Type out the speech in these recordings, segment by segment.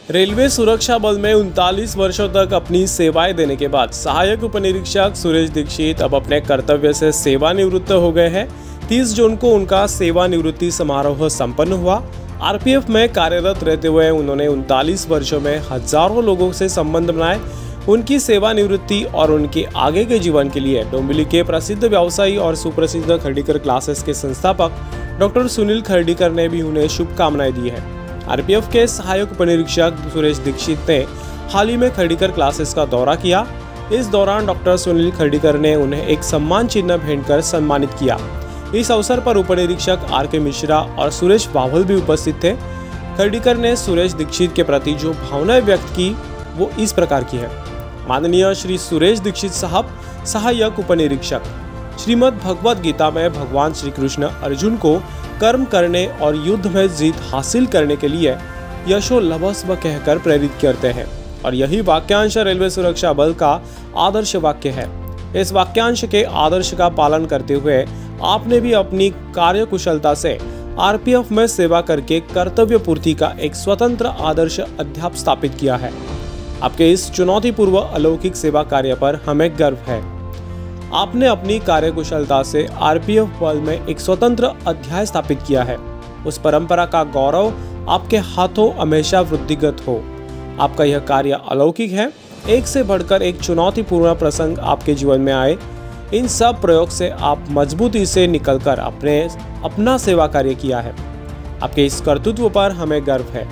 Railway सुरक्षा बल में 39 वर्षों तक अपनी सेवाएं देने के बाद सहायक उपनिरीक्षक सुरेश दीक्षित अब अपने कर्तव्य से सेवानिवृत्त हो गए हैं। 30 जून को उनका सेवानिवृत्ति समारोह संपन्न हुआ। आरपीएफ में कार्यरत रहते हुए उन्होंने 39 वर्षों में हजारों लोगों से संबंध बनाए। उनकी सेवानिवृत्ति और उनके आगे के जीवन के लिए डोंबिवली के प्रसिद्ध व्यवसायी और सुप्रसिद्ध खर्डीकर क्लासेस के संस्थापक डॉक्टर सुनील खर्डीकर ने भी उन्हें शुभकामनाएं दी है। आरपीएफ के सहायक उपनिरीक्षक सुरेश दीक्षित ने हाल ही में खर्डीकर क्लासेस का दौरा किया। इस दौरान डॉक्टर सुनील खर्डीकर ने उन्हें एक सम्मान चिन्ह भेंट कर सम्मानित किया। इस अवसर पर उपनिरीक्षक आर.के. मिश्रा और सुरेश बावल भी उपस्थित थे। खर्डीकर ने सुरेश दीक्षित के प्रति जो भावनाएं व्यक्त की वो इस प्रकार की है। माननीय श्री सुरेश दीक्षित साहब, सहायक उपनिरीक्षक, श्रीमद् भगवद गीता में भगवान श्री कृष्ण अर्जुन को कर्म करने और युद्ध में जीत हासिल करने के लिए यशो लभस्व कहकर प्रेरित करते हैं और यही वाक्यांश रेलवे सुरक्षा बल का आदर्श वाक्य है। इस वाक्यांश के आदर्श का पालन करते हुए आपने भी अपनी कार्यकुशलता से आरपीएफ में सेवा करके कर्तव्य पूर्ति का एक स्वतंत्र आदर्श अध्याप स्थापित किया है। आपके इस चुनौतीपूर्व अलौकिक सेवा कार्य पर हमें गर्व है। आपने अपनी कार्यकुशलता से आरपीएफ बल में एक स्वतंत्र अध्याय स्थापित किया है। उस परंपरा का गौरव आपके हाथों हमेशा वृद्धिगत हो। आपका यह कार्य अलौकिक है। एक से बढ़कर एक चुनौतीपूर्ण प्रसंग आपके जीवन में आए। इन सब प्रयोग से आप मजबूती से निकलकर अपना सेवा कार्य किया है। आपके इस कर्तृत्व पर हमें गर्व है।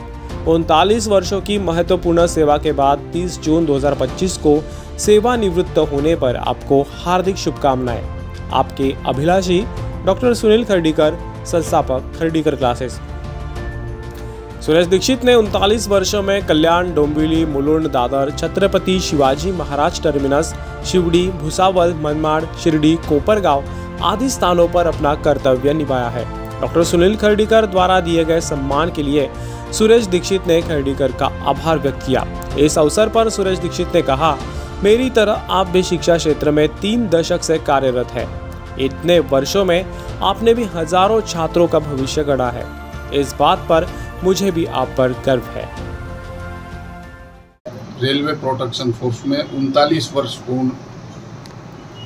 39 वर्षों की महत्वपूर्ण सेवा के बाद 30 जून 2025 को सेवानिवृत्त होने पर आपको हार्दिक शुभकामनाएं। आपके अभिलाषी डॉक्टर सुनील खर्डीकर, संस्थापक खर्डीकर क्लासेस। सुरेश दीक्षित ने 39 वर्षों में कल्याण, डोंबिवली, मुलुंड, दादर, छत्रपति शिवाजी महाराज टर्मिनस, शिवड़ी, भुसावल, मनमाड़, शिरडी, कोपरगांव आदि स्थानों पर अपना कर्तव्य निभाया है। डॉक्टर सुनील खर्डीकर द्वारा दिए गए सम्मान के लिए सुरेश दीक्षित ने खर्डीकर का आभार व्यक्त किया। इस अवसर पर सुरेश दीक्षित ने कहा, मेरी तरह आप भी शिक्षा क्षेत्र में 3 दशक से कार्यरत है। इतने वर्षों में आपने भी हजारों छात्रों का भविष्य गढ़ा है। इस बात पर मुझे भी आप पर गर्व है। रेलवे प्रोटेक्शन फोर्स में 39 वर्ष पूर्ण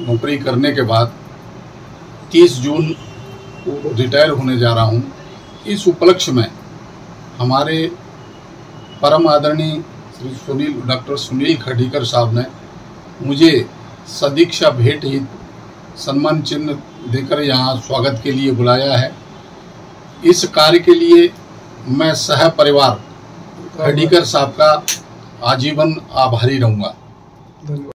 नौकरी करने के बाद 30 जून को रिटायर होने जा रहा हूं। इस उपलक्ष्य में हमारे परम आदरणीय श्री डॉक्टर सुनील खर्डीकर साहब ने मुझे सदीक्षा भेंट हित सम्मान चिन्ह देकर यहाँ स्वागत के लिए बुलाया है। इस कार्य के लिए मैं सह परिवार खर्डीकर साहब का आजीवन आभारी रहूँगा।